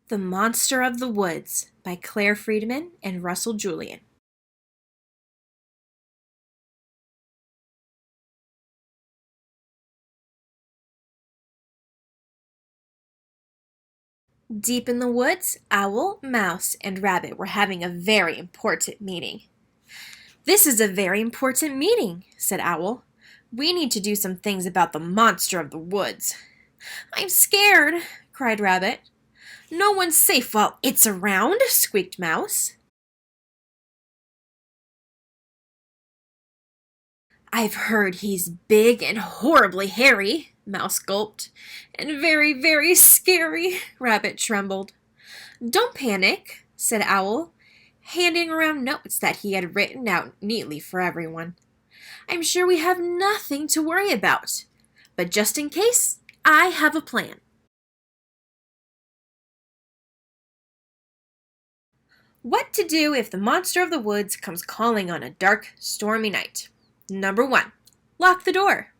The Monster of the Woods by Claire Freedman and Russell Julian. Deep in the woods, Owl, Mouse, and Rabbit were having a very important meeting. "This is a very important meeting," said Owl. "We need to do some things about the monster of the woods." "I'm scared," cried Rabbit. "No one's safe while it's around," squeaked Mouse. "I've heard he's big and horribly hairy," Mouse gulped. "And very, very scary," Rabbit trembled. "Don't panic," said Owl, handing around notes that he had written out neatly for everyone. "I'm sure we have nothing to worry about. But just in case, I have a plan." What to do if the monster of the woods comes calling on a dark, stormy night. Number 1. Lock the door.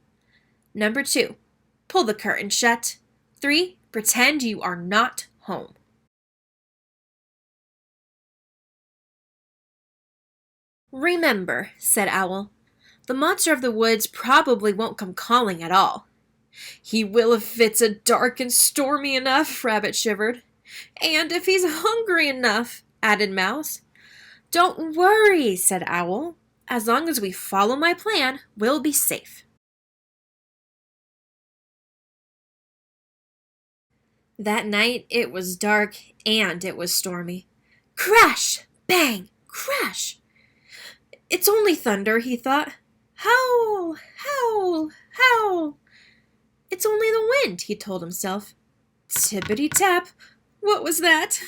Number 2. Pull the curtain shut. 3. Pretend you are not home. "Remember," said Owl, "the monster of the woods probably won't come calling at all." "He will if it's dark and stormy enough," Rabbit shivered. "And if he's hungry enough," added Mouse. "Don't worry," said Owl. "As long as we follow my plan, we'll be safe." That night it was dark and it was stormy. Crash! Bang! Crash! "It's only thunder," he thought. "Howl! Howl! Howl!" "It's only the wind," he told himself. Tippity-tap! What was that?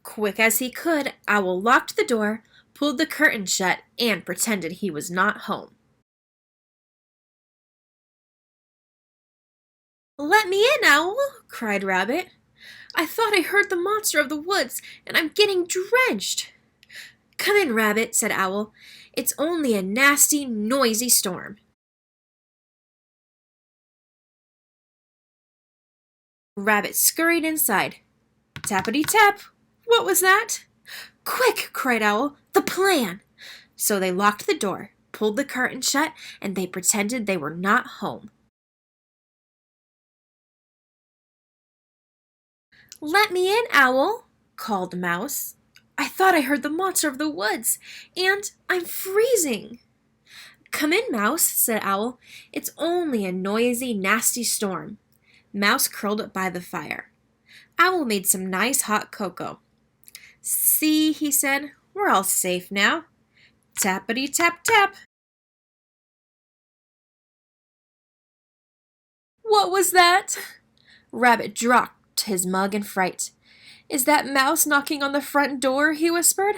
Quick as he could, Owl locked the door, pulled the curtain shut, and pretended he was not home. "Let me in, Owl!" cried Rabbit. "I thought I heard the monster of the woods, and I'm getting drenched." "Come in, Rabbit," said Owl. "It's only a nasty, noisy storm." Rabbit scurried inside. Tappity-tap! What was that? "Quick!" cried Owl. "The plan!" So they locked the door, pulled the curtain shut, and they pretended they were not home. "Let me in, Owl!" called Mouse. "I thought I heard the monster of the woods, and I'm freezing." "Come in, Mouse," said Owl. "It's only a noisy, nasty storm." Mouse curled up by the fire. Owl made some nice hot cocoa. "See," he said, "we're all safe now." Tappity-tap-tap! What was that? Rabbit dropped his mug in fright. "Is that Mouse knocking on the front door?" he whispered.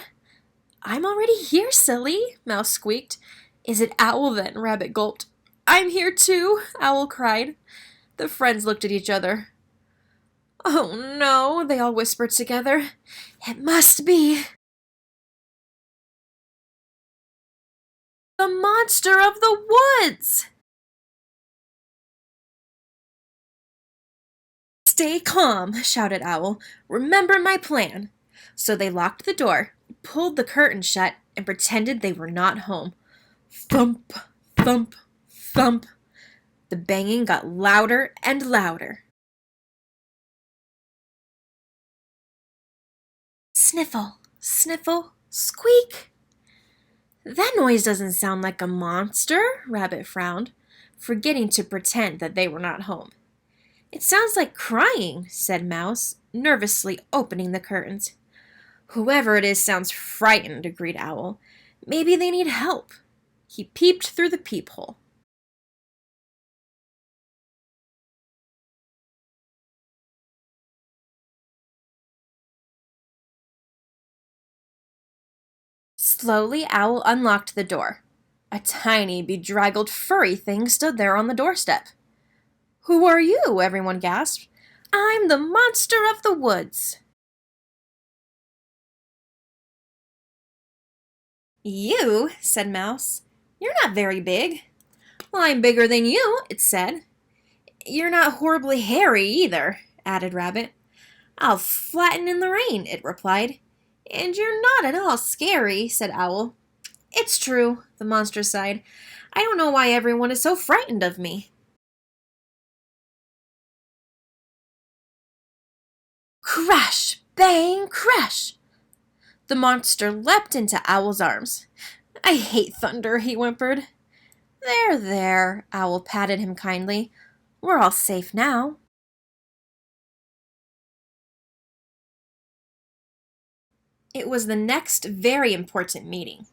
"I'm already here, silly," Mouse squeaked. "Is it Owl then?" Rabbit gulped. "I'm here too," Owl cried. The friends looked at each other. "Oh no," they all whispered together. "It must be the monster of the woods!" "Stay calm," shouted Owl. "Remember my plan." So they locked the door, pulled the curtain shut, and pretended they were not home. Thump, thump, thump. The banging got louder and louder. Sniffle, sniffle, squeak. "That noise doesn't sound like a monster," Rabbit frowned, forgetting to pretend that they were not home. "It sounds like crying," said Mouse, nervously opening the curtains. "Whoever it is sounds frightened," agreed Owl. "Maybe they need help." He peeped through the peephole. Slowly, Owl unlocked the door. A tiny, bedraggled, furry thing stood there on the doorstep. "Who are you?" everyone gasped. "I'm the monster of the woods." "You?" said Mouse. "You're not very big." "Well, I'm bigger than you," it said. You're not horribly hairy either, added Rabbit. I'll flatten in the rain, it replied. And you're not at all scary, said Owl. It's true, the monster sighed. I don't know why everyone is so frightened of me. Crash! Bang! Crash! The monster leapt into Owl's arms. I hate thunder, he whimpered. There, there, Owl patted him kindly. We're all safe now. It was the next very important meeting.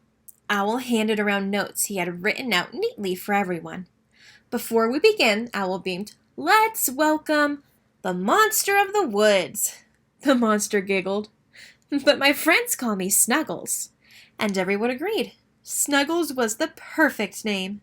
Owl handed around notes he had written out neatly for everyone. Before we begin, Owl beamed, let's welcome the monster of the woods. The monster giggled. But my friends call me Snuggles. And everyone agreed. Snuggles was the perfect name.